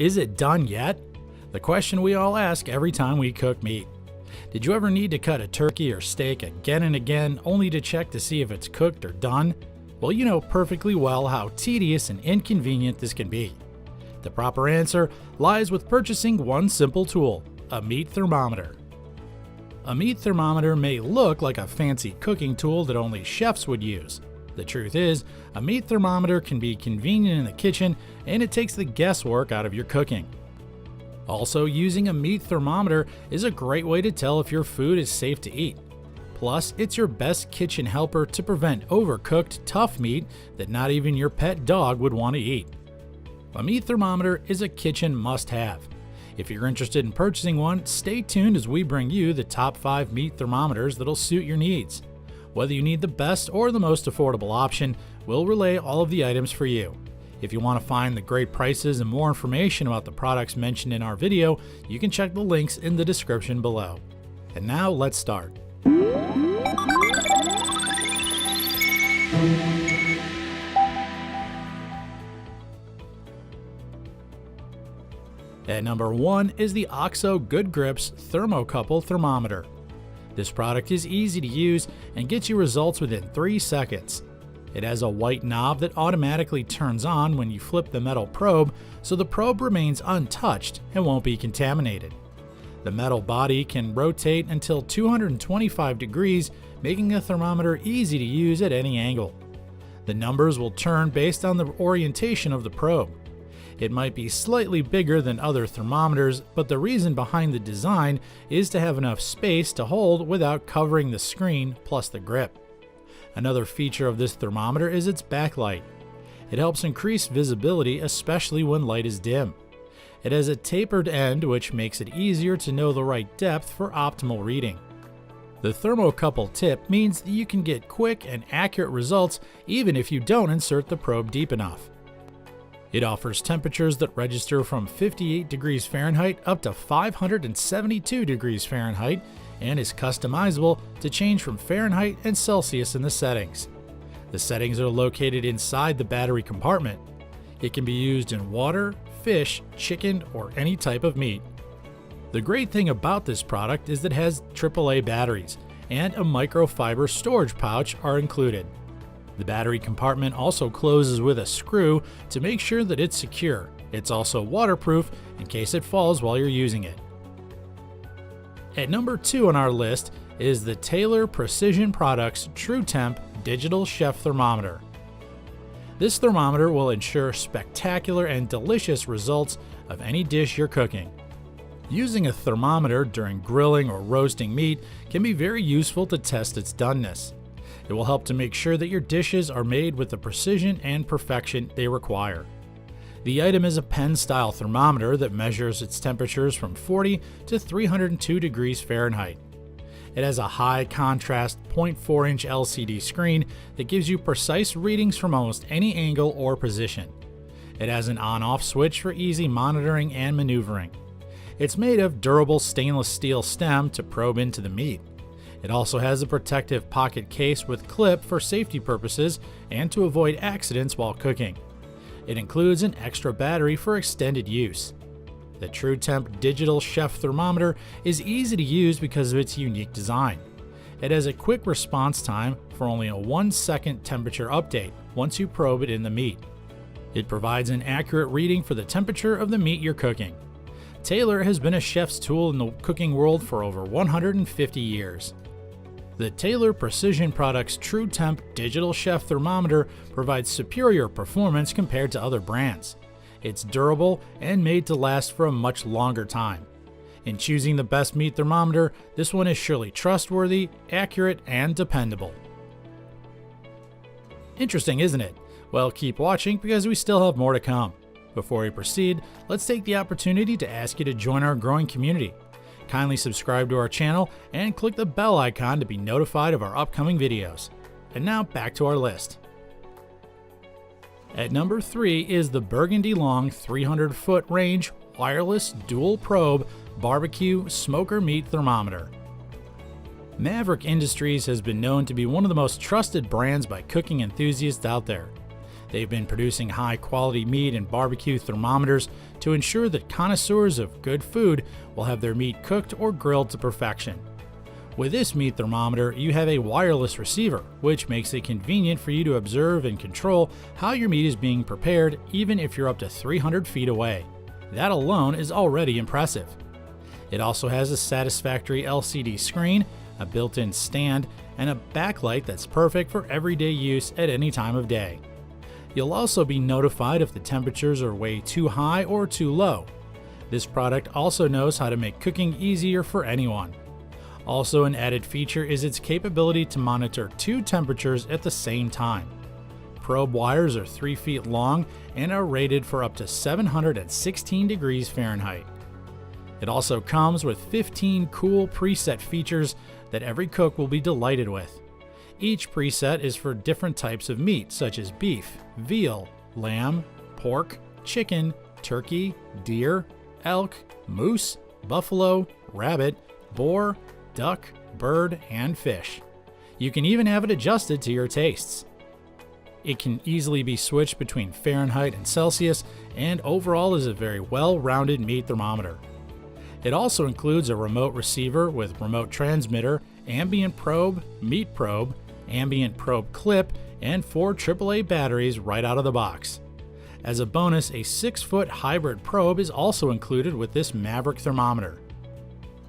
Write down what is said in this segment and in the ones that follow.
Is it done yet? The question we all ask every time we cook meat. Did you ever need to cut a turkey or steak again and again only to check to see if it's cooked or done? Well, you know perfectly well how tedious and inconvenient this can be. The proper answer lies with purchasing one simple tool, a meat thermometer. A meat thermometer may look like a fancy cooking tool that only chefs would use. The truth is, a meat thermometer can be convenient in the kitchen and it takes the guesswork out of your cooking. Also, using a meat thermometer is a great way to tell if your food is safe to eat. Plus, it's your best kitchen helper to prevent overcooked, tough meat that not even your pet dog would want to eat. A meat thermometer is a kitchen must-have. If you're interested in purchasing one, stay tuned as we bring you the top 5 meat thermometers that'll suit your needs. Whether you need the best or the most affordable option, we'll relay all of the items for you. If you want to find the great prices and more information about the products mentioned in our video, you can check the links in the description below. And now let's start. At number 1 is the OXO Good Grips Thermocouple Thermometer. This product is easy to use and gets you results within 3 seconds. It has a white knob that automatically turns on when you flip the metal probe, so the probe remains untouched and won't be contaminated. The metal body can rotate until 225 degrees, making the thermometer easy to use at any angle. The numbers will turn based on the orientation of the probe. It might be slightly bigger than other thermometers, but the reason behind the design is to have enough space to hold without covering the screen plus the grip. Another feature of this thermometer is its backlight. It helps increase visibility, especially when light is dim. It has a tapered end, which makes it easier to know the right depth for optimal reading. The thermocouple tip means that you can get quick and accurate results even if you don't insert the probe deep enough. It offers temperatures that register from 58 degrees Fahrenheit up to 572 degrees Fahrenheit and is customizable to change from Fahrenheit and Celsius in the settings. The settings are located inside the battery compartment. It can be used in water, fish, chicken, or any type of meat. The great thing about this product is that it has AAA batteries and a microfiber storage pouch are included. The battery compartment also closes with a screw to make sure that it's secure. It's also waterproof in case it falls while you're using it. At number 2 on our list is the Taylor Precision Products TrueTemp Digital Chef Thermometer. This thermometer will ensure spectacular and delicious results of any dish you're cooking. Using a thermometer during grilling or roasting meat can be very useful to test its doneness. It will help to make sure that your dishes are made with the precision and perfection they require. The item is a pen-style thermometer that measures its temperatures from 40 to 302 degrees Fahrenheit. It has a high-contrast 0.4-inch LCD screen that gives you precise readings from almost any angle or position. It has an on-off switch for easy monitoring and maneuvering. It's made of durable stainless steel stem to probe into the meat. It also has a protective pocket case with clip for safety purposes and to avoid accidents while cooking. It includes an extra battery for extended use. The TrueTemp Digital Chef Thermometer is easy to use because of its unique design. It has a quick response time for only a 1-second temperature update once you probe it in the meat. It provides an accurate reading for the temperature of the meat you're cooking. Taylor has been a chef's tool in the cooking world for over 150 years. The Taylor Precision Products TrueTemp Digital Chef Thermometer provides superior performance compared to other brands. It's durable and made to last for a much longer time. In choosing the best meat thermometer, this one is surely trustworthy, accurate, and dependable. Interesting, isn't it? Well, keep watching because we still have more to come. Before we proceed, let's take the opportunity to ask you to join our growing community. Kindly subscribe to our channel and click the bell icon to be notified of our upcoming videos. And now back to our list. At number 3 is the Burgundy Long 300-foot range wireless dual probe barbecue smoker meat thermometer. Maverick Industries has been known to be one of the most trusted brands by cooking enthusiasts out there. They've been producing high-quality meat and barbecue thermometers to ensure that connoisseurs of good food will have their meat cooked or grilled to perfection. With this meat thermometer, you have a wireless receiver, which makes it convenient for you to observe and control how your meat is being prepared even if you're up to 300 feet away. That alone is already impressive. It also has a satisfactory LCD screen, a built-in stand, and a backlight that's perfect for everyday use at any time of day. You'll also be notified if the temperatures are way too high or too low. This product also knows how to make cooking easier for anyone. Also, an added feature is its capability to monitor 2 temperatures at the same time. Probe wires are 3 feet long and are rated for up to 716 degrees Fahrenheit. It also comes with 15 cool preset features that every cook will be delighted with. Each preset is for different types of meat such as beef, veal, lamb, pork, chicken, turkey, deer, elk, moose, buffalo, rabbit, boar, duck, bird, and fish. You can even have it adjusted to your tastes. It can easily be switched between Fahrenheit and Celsius, and overall is a very well-rounded meat thermometer. It also includes a remote receiver with remote transmitter, ambient probe, meat probe, ambient probe clip, and 4 AAA batteries right out of the box. As a bonus, a 6-foot hybrid probe is also included with this Maverick thermometer.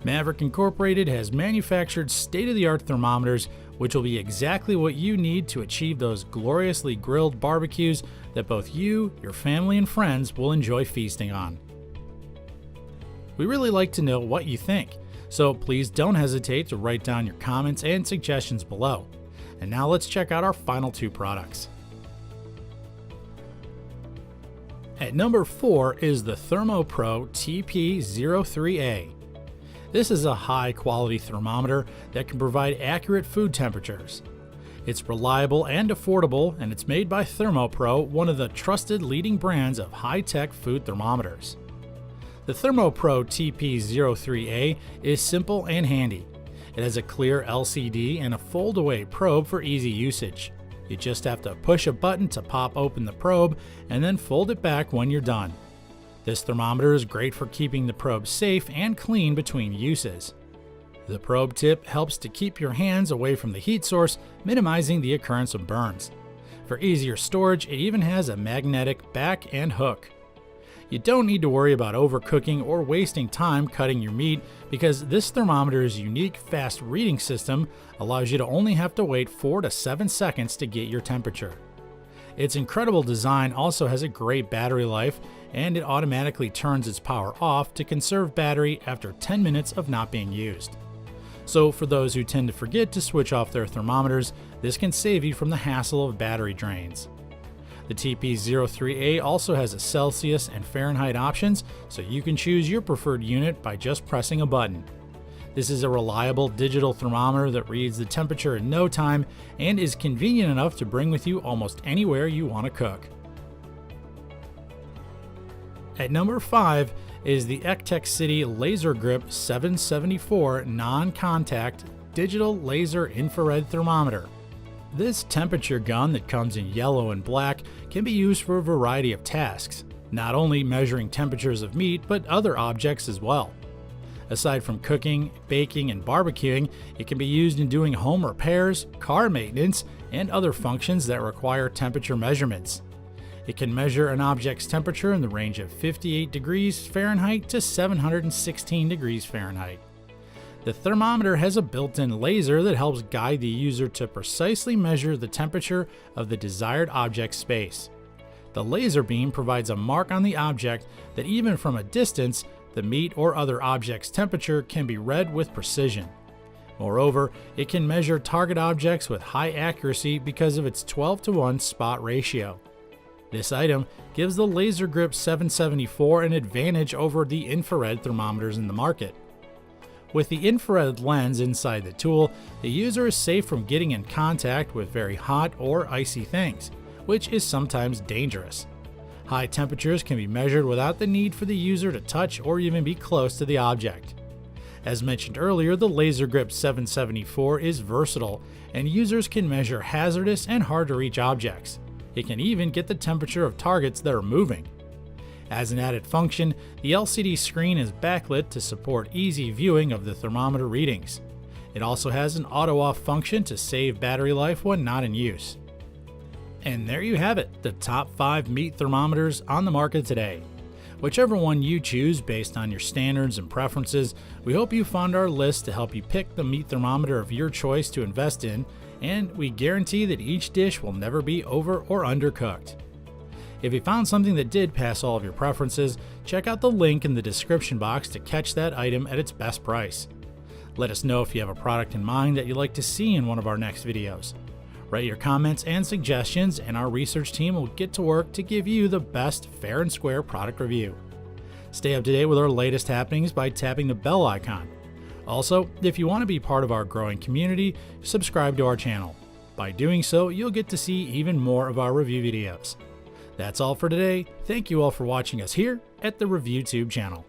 Maverick Incorporated has manufactured state-of-the-art thermometers, which will be exactly what you need to achieve those gloriously grilled barbecues that both you, your family, and friends will enjoy feasting on. We really like to know what you think, so please don't hesitate to write down your comments and suggestions below. And now let's check out our final 2 products. At number 4 is the ThermoPro TP03A. This is a high-quality thermometer that can provide accurate food temperatures. It's reliable and affordable, and it's made by ThermoPro, one of the trusted leading brands of high-tech food thermometers. The ThermoPro TP03A is simple and handy. It has a clear LCD and a fold-away probe for easy usage. You just have to push a button to pop open the probe and then fold it back when you're done. This thermometer is great for keeping the probe safe and clean between uses. The probe tip helps to keep your hands away from the heat source, minimizing the occurrence of burns. For easier storage, it even has a magnetic back and hook. You don't need to worry about overcooking or wasting time cutting your meat because this thermometer's unique fast reading system allows you to only have to wait 4 to 7 seconds to get your temperature. Its incredible design also has a great battery life, and it automatically turns its power off to conserve battery after 10 minutes of not being used. So for those who tend to forget to switch off their thermometers, this can save you from the hassle of battery drains. The TP03A also has a Celsius and Fahrenheit options, so you can choose your preferred unit by just pressing a button. This is a reliable digital thermometer that reads the temperature in no time and is convenient enough to bring with you almost anywhere you want to cook. At number 5 is the Ectech City Laser Grip 774 non-contact digital laser infrared thermometer. This temperature gun that comes in yellow and black can be used for a variety of tasks, not only measuring temperatures of meat but other objects as well. Aside from cooking, baking, and barbecuing, it can be used in doing home repairs, car maintenance, and other functions that require temperature measurements. It can measure an object's temperature in the range of 58 degrees Fahrenheit to 716 degrees Fahrenheit. The thermometer has a built-in laser that helps guide the user to precisely measure the temperature of the desired object's space. The laser beam provides a mark on the object that even from a distance, the meat or other object's temperature can be read with precision. Moreover, it can measure target objects with high accuracy because of its 12:1 spot ratio. This item gives the Laser Grip 774 an advantage over the infrared thermometers in the market. With the infrared lens inside the tool, the user is safe from getting in contact with very hot or icy things, which is sometimes dangerous. High temperatures can be measured without the need for the user to touch or even be close to the object. As mentioned earlier, the Laser Grip 774 is versatile, and users can measure hazardous and hard-to-reach objects. It can even get the temperature of targets that are moving. As an added function, the LCD screen is backlit to support easy viewing of the thermometer readings. It also has an auto-off function to save battery life when not in use. And there you have it, the top 5 meat thermometers on the market today. Whichever one you choose based on your standards and preferences, we hope you found our list to help you pick the meat thermometer of your choice to invest in, and we guarantee that each dish will never be over or undercooked. If you found something that did pass all of your preferences, check out the link in the description box to catch that item at its best price. Let us know if you have a product in mind that you'd like to see in one of our next videos. Write your comments and suggestions, and our research team will get to work to give you the best fair and square product review. Stay up to date with our latest happenings by tapping the bell icon. Also, if you want to be part of our growing community, subscribe to our channel. By doing so, you'll get to see even more of our review videos. That's all for today. Thank you all for watching us here at the ReviewTube channel.